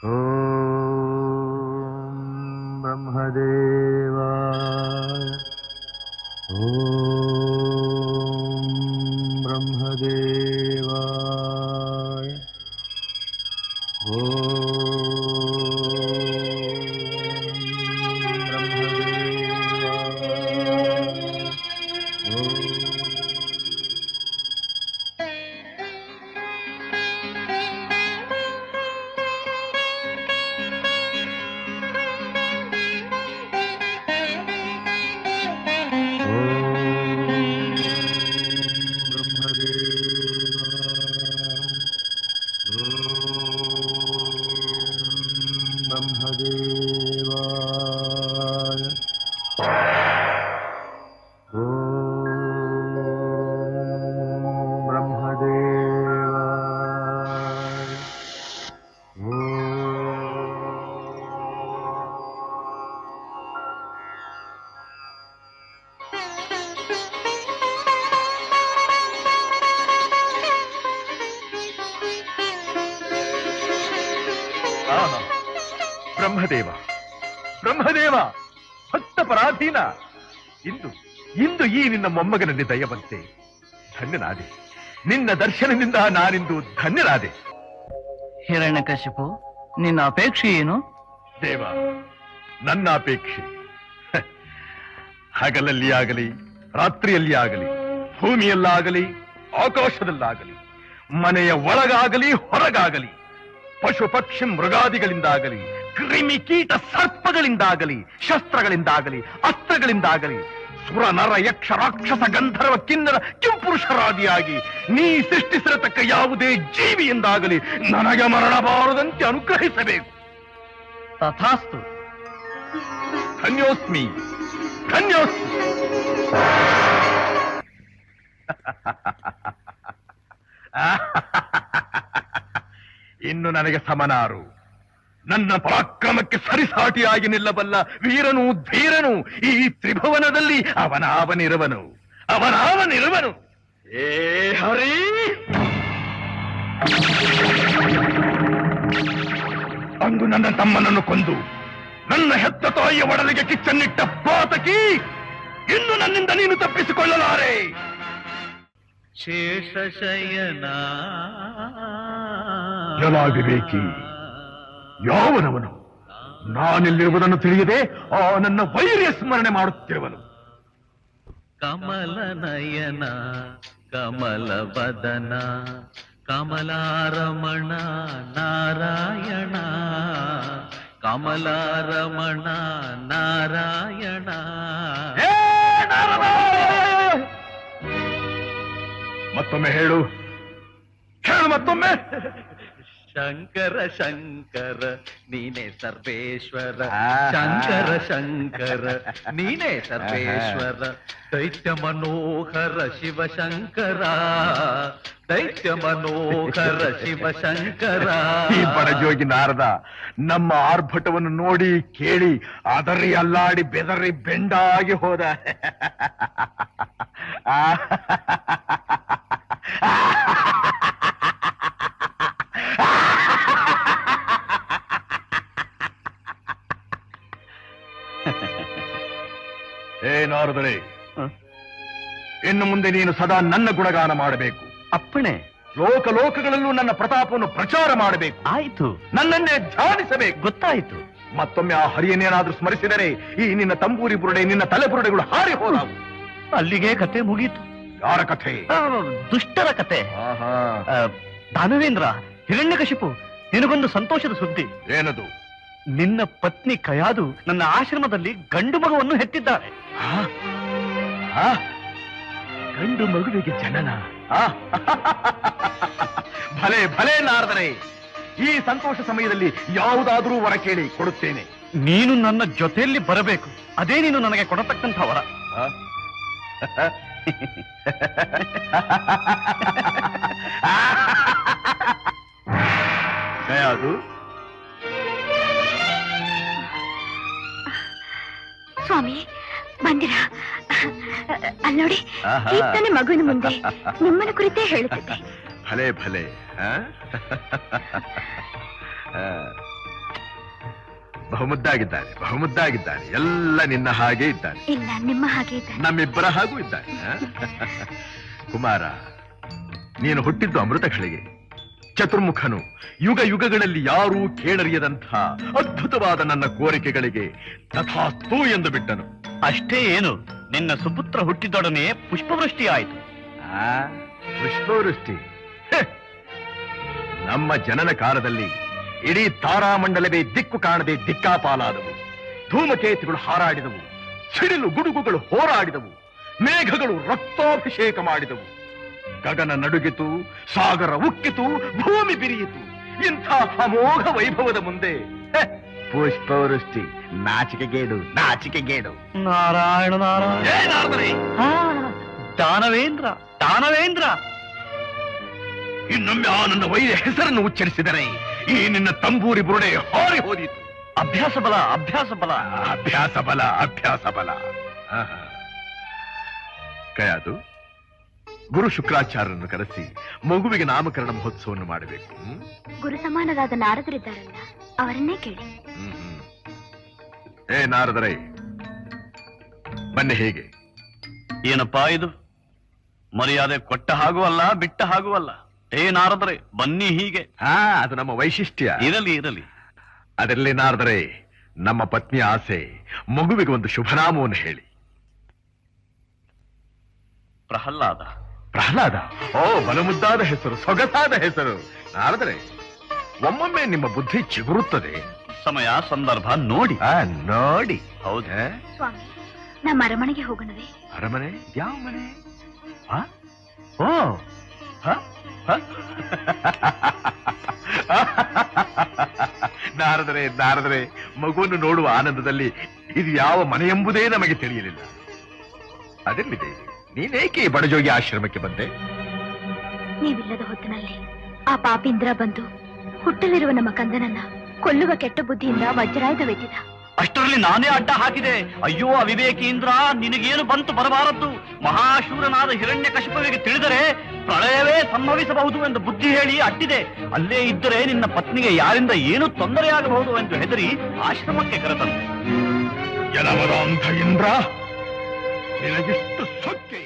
ಓಂ ಬ್ರಹ್ಮದೇವಾಯ ಓಂ ಬ್ರಹ್ಮದೇವಾಯ ಬ್ರಹ್ಮದೇವ ಬ್ರಹ್ಮದೇವ ಭಕ್ತ ಪರಾಧೀನ ಇಂದು ಇಂದು ಈ ನಿನ್ನ ಮೊಮ್ಮಗನಲ್ಲಿ ದಯವಂತೆ ಧನ್ಯನಾದೆ. ನಿನ್ನ ದರ್ಶನದಿಂದ ನಾನಿಂದು ಧನ್ಯನಾದೆ. ಹಿರಣ್ಯಕಶಿಪು, ನಿನ್ನ ಅಪೇಕ್ಷೆ ಏನು? ದೇವ, ನನ್ನ ಅಪೇಕ್ಷೆ ಹಗಲಲ್ಲಿ ಆಗಲಿ ರಾತ್ರಿಯಲ್ಲಿ ಆಗಲಿ ಭೂಮಿಯಲ್ಲಾಗಲಿ ಆಕಾಶದಲ್ಲಾಗಲಿ ಮನೆಯ ಒಳಗಾಗಲಿ ಹೊರಗಾಗಲಿ ಪಶು ಪಕ್ಷಿ ಮೃಗಾದಿಗಳಿಂದಾಗಲಿ ಕ್ರಿಮಿ ಕೀಟ ಸರ್ಪಗಳಿಂದಾಗಲಿ ಶಸ್ತ್ರಗಳಿಂದಾಗಲಿ ಅಸ್ತ್ರಗಳಿಂದಾಗಲಿ ಸುರ ನರ ಯಕ್ಷ ರಾಕ್ಷಸ ಗಂಧರ್ವ ಕಿನ್ನರ ಕಿಂಪುರುಷರಾದಿಯಾಗಿ ನೀ ಸೃಷ್ಟಿಸಿರತಕ್ಕ ಯಾವುದೇ ಜೀವಿಯಿಂದಾಗಲಿ ನನಗೆ ಮರಣಬಾರದಂತೆ ಅನುಗ್ರಹಿಸಬೇಕು. ತಥಾಸ್ತು. ಧನ್ಯೋಸ್ಮಿ ಧನ್ಯೋಸ್ಮಿ. ಇನ್ನು ನನಗೆ ಸಮನಾರು, ನನ್ನ ಪರಾಕ್ರಮಕ್ಕೆ ಸರಿಸಾಟಿಯಾಗಿ ನಿಲ್ಲಬಲ್ಲ ವೀರನು ಧೀರನು ಈ ತ್ರಿಭುವನದಲ್ಲಿ ಅವನಾವನಿರುವನು. ಏ ಹರಿ, ಅಂದು ನನ್ನ ತಮ್ಮನನ್ನು ಕೊಂದು ನನ್ನ ಹೆತ್ತ ತಾಯಿಯ ಒಡಲಿಗೆ ಕಿಚ್ಚನ್ನಿಟ್ಟ ಪಾತಕಿ, ಇನ್ನು ನನ್ನಿಂದ ನೀನು ತಪ್ಪಿಸಿಕೊಳ್ಳಲಾರೆ. ಶೇಷಶಯನ ವಿವೇಕಿ, ಯಾವನವನು ನಾನೆಲ್ಲಿರುವುದನ್ನು ತಿಳಿಯದೆ ಆ ನನ್ನ ವೈರ್ಯ ಸ್ಮರಣೆ ಮಾಡುತ್ತಿರುವನು. ಕಮಲ ನಯನ ಕಮಲ ವದನ ಕಮಲಾರಮಣ ನಾರಾಯಣ ಕಮಲಾರಮಣ ನಾರಾಯಣ. ಮತ್ತೊಮ್ಮೆ ಹೇಳು ಮತ್ತೊಮ್ಮೆ. ಶಂಕರ ಶಂಕರ ನೀನೇ ಸರ್ವೇಶ್ವರ, ಶಂಕರ ಶಂಕರ ನೀನೇ ಸರ್ವೇಶ್ವರ, ದೈತ್ಯ ಮನೋಹರ ಶಿವಶಂಕರ, ದೈತ್ಯ ಮನೋಹರ ಶಿವಶಂಕರ. ಈ ಬಡಜೋಗಿ ನಾರದ ನಮ್ಮ ಆರ್ಭಟವನ್ನು ನೋಡಿ ಕೇಳಿ ಅದರಿ ಅಲ್ಲಾಡಿ ಬೆದರಿ ಬೆಂಡಾಗಿ ಹೋದ. ನಾರದರೇ, ಇನ್ನು ಮುಂದೆ ನೀನು ಸದಾ ನನ್ನ ಗುಣಗಾನ ಮಾಡಬೇಕು. ಅಪ್ಪಣೆ. ಲೋಕಲೋಕಗಳಲ್ಲೂ ನನ್ನ ಪ್ರತಾಪವನ್ನು ಪ್ರಚಾರ ಮಾಡಬೇಕು. ಆಯ್ತು. ನನ್ನನ್ನೇ ಧ್ಯಾನಿಸಬೇಕು. ಗೊತ್ತಾಯ್ತು. ಮತ್ತೊಮ್ಮೆ ಆ ಹರಿಯನ್ನೇನಾದ್ರೂ ಸ್ಮರಿಸಿದರೆ ಈ ನಿನ್ನ ತಂಬೂರಿ ಬುರುಡೆ, ನಿನ್ನ ತಲೆ ಬುರುಡೆಗಳು ಹಾರಿ ಹೋದವು. ಅಲ್ಲಿಗೆ ಕತೆ ಮುಗೀತು. ಯಾರ ಕಥೆ? ದುಷ್ಟರ ಕತೆ. ದಾನವೇಂದ್ರ, ಹಿರಣ್ಯಕಶಿಪು, ನಿನಗೊಂದು ಸಂತೋಷದ ಸುದ್ದಿ. ಏನದು? ನಿನ್ನ ಪತ್ನಿ ಕಯಾದು ನನ್ನ ಆಶ್ರಮದಲ್ಲಿ ಗಂಡು ಮಗುವನ್ನು ಹೆತ್ತಿದ್ದಾರೆ. ಗಂಡು ಮಗುವಿಗೆ ಜನನ? ಭಲೆ ಭಲೆ ನಾರದರೆ, ಈ ಸಂತೋಷ ಸಮಯದಲ್ಲಿ ಯಾವುದಾದ್ರೂ ವರ ಕೇಳಿ ಕೊಡುತ್ತೇನೆ. ನೀನು ನನ್ನ ಜೊತೆಯಲ್ಲಿ ಬರಬೇಕು. ಅದೇ ನೀನು ನನಗೆ ಕೊಡತಕ್ಕಂಥ ವರ. ಕಯಾದು, ಸ್ವಾಮಿ ಬಂದಿರಾ? ಅಲ್ಲೋಡಿ, ತಾನೆ ಮಗುವಿನ ಮುಂದೆ ನಿಮ್ಮನ ಕುರಿತೇ ಹೇಳುತ್ತಿದ್ದೆ. ಭಲೆ ಭಲೆ. ಬಹುಮುದ್ದಾಗಿದ್ದಾನೆ ಬಹುಮುದ್ದಾಗಿದ್ದಾನೆ. ಎಲ್ಲ ನಿನ್ನ ಹಾಗೆ ಇದ್ದಾನೆ. ಇಲ್ಲ, ನಿಮ್ಮ ಹಾಗೆ ಇದ್ದಾನೆ. ನಮ್ಮಿಬ್ಬರ ಹಾಗೂ ಇದ್ದಾನೆ. ಕುಮಾರ, ನೀನು ಹುಟ್ಟಿದ್ದು ಅಮೃತ ಕ್ಷಳಿಗೆ. ಚತುರ್ಮುಖನು ಯುಗ ಯುಗಗಳಲ್ಲಿ ಯಾರೂ ಕೇಳರಿಯದಂಥ ಅದ್ಭುತವಾದ ನನ್ನ ಕೋರಿಕೆಗಳಿಗೆ ತಥಾಸ್ತು ಎಂದು ಬಿಟ್ಟನು. ಅಷ್ಟೇ ಏನು, ನಿನ್ನ ಸುಪುತ್ರ ಹುಟ್ಟಿದೊಡನೆ ಪುಷ್ಪವೃಷ್ಟಿ ಆಯಿತು. ಪುಷ್ಪವೃಷ್ಟಿ? ನಮ್ಮ ಜನನ ಕಾಲದಲ್ಲಿ ಇಡೀ ತಾರಾಮಂಡಲವೇ ದಿಕ್ಕು ಕಾಣದೆ ದಿಕ್ಕಾಪಾಲಾದವು. ಧೂಮಕೇತುಗಳು ಹಾರಾಡಿದವು, ಸಿಡಿಲು ಗುಡುಗುಗಳು ಹೋರಾಡಿದವು, ಮೇಘಗಳು ರಕ್ತಾಭಿಷೇಕ ಮಾಡಿದವು, ಗಗನ ನಡುಗಿತು, ಸಾಗರ ಉಕ್ಕಿತು, ಭೂಮಿ ಬಿರಿಯಿತು. ಇಂಥ ಅಮೋಘ ವೈಭವದ ಮುಂದೆ ಪುಷ್ಪವೃಷ್ಟಿ ನಾಚಿಕೆಗೇಡು, ನಾಚಿಕೆಗೇಡು. ನಾರಾಯಣ ನಾರಾಯಣ. ಏನಾದರೆ ದಾನವೇಂದ್ರ, ದಾನವೇಂದ್ರ. ಇನ್ನೊಮ್ಮೆ ಆ ನನ್ನ ವೈದ್ಯ ಹೆಸರನ್ನು ಉಚ್ಚರಿಸಿದರೆ ಈ ನಿನ್ನ ತಂಬೂರಿ ಬುರುಡೆ ಹಾರಿ ಹೋದಿತು. ಅಭ್ಯಾಸ ಬಲ, ಅಭ್ಯಾಸ ಬಲ, ಅಭ್ಯಾಸ ಬಲ, ಅಭ್ಯಾಸ ಬಲ. ಕಯಾದು, ಗುರು ಶುಕ್ರಾಚಾರ್ಯರನ್ನು ಕರೆಸಿ ಮಗುವಿಗೆ ನಾಮಕರಣ ಮಹೋತ್ಸವವನ್ನು ಮಾಡಬೇಕು. ಗುರು ಸಮಾನರಾದ ನಾರದರಿದ್ದಾರಲ್ಲ, ಅವರನ್ನೇ ಕೇಳಿ. ಏ ನಾರದರೇ, ಬನ್ನಿ. ಹೇಗೆ? ಏನಪ್ಪಾ ಇದು? ಮರ್ಯಾದೆ ಕೊಟ್ಟ ಹಾಗೂ ಅಲ್ಲ, ಬಿಟ್ಟ ಹಾಗೂ ಅಲ್ಲ. ಏ ನಾರದರೆ, ಬನ್ನಿ ಹೀಗೆ. ಅದು ನಮ್ಮ ವೈಶಿಷ್ಟ್ಯ. ಇರಲಿ ಇರಲಿ. ಅದರಲ್ಲಿ ನಾರದರೆ, ನಮ್ಮ ಪತ್ನಿಯ ಆಸೆ, ಮಗುವಿಗೆ ಒಂದು ಶುಭನಾಮವನ್ನು ಹೇಳಿ. ಪ್ರಹ್ಲಾದ. ಪ್ರಹ್ಲಾದ? ಓ, ಬಲಮುದ್ದಾದ ಹೆಸರು, ಸೊಗಸಾದ ಹೆಸರು. ನಾರದರೆ, ಒಮ್ಮೊಮ್ಮೆ ನಿಮ್ಮ ಬುದ್ಧಿ ಚಿಗುರುತ್ತದೆ. ಸಮಯ ಸಂದರ್ಭ ನೋಡಿ. ನೋಡಿ. ಹೌದಾ? ಸ್ವಾಮಿ, ನಮ್ಮ ಅರಮನೆಗೆ ಹೋಗೋಣವೇ? ಅರಮನೆ? ಯಾವ ಮನೆ? ಓ, ನಾರದರೆ, ನಾರದರೆ, ಮಗುವನ್ನು ನೋಡುವ ಆನಂದದಲ್ಲಿ ಇದು ಯಾವ ಮನೆ ಎಂಬುದೇ ನಮಗೆ ತಿಳಿಯಲಿಲ್ಲ. ಅದೆಲ್ಲಿದೆ? ನೀನೇಕೆ ಬಡಜೋಗಿ ಆಶ್ರಮಕ್ಕೆ ಬಂದೆ? ನೀವಿಲ್ಲದ ಹೊತ್ತಿನಲ್ಲಿ ಆ ಪಾಪೀಂದ್ರ ಬಂದು ಹುಟ್ಟಲಿರುವ ನಮ್ಮ ಕಂದನನ್ನ ಕೊಲ್ಲುವ ಕೆಟ್ಟ ಬುದ್ಧಿಯಿಂದ ವಜ್ರಾಯುಧವೆತ್ತಿದ. ಅಷ್ಟರಲ್ಲಿ ನಾನೇ ಅಡ್ಡ ಹಾಕಿದೆ. ಅಯ್ಯೋ ಅವಿವೇಕೀಂದ್ರ, ನಿನಗೇನು ಬಂತು ಬರಬಾರದ್ದು. ಮಹಾಶೂರನಾದ ಹಿರಣ್ಯಕಶಿಪುವಿಗೆ ತಿಳಿದರೆ ಪ್ರಳಯವೇ ಸಂಭವಿಸಬಹುದು ಎಂದು ಬುದ್ಧಿ ಹೇಳಿ ಅಡ್ಡಿದೆ. ಅಲ್ಲೇ ಇದ್ದರೆ ನಿನ್ನ ಪತ್ನಿಗೆ ಯಾರಿಂದ ಏನು ತೊಂದರೆಯಾಗಬಹುದು ಎಂದು ಹೆದರಿ ಆಶ್ರಮಕ್ಕೆ ಕರೆತನು. ಜನವರಾಂಧ ಇಂದ್ರ, ನಿನಗಿಷ್ಟು ಸೊಕ್ಕೆ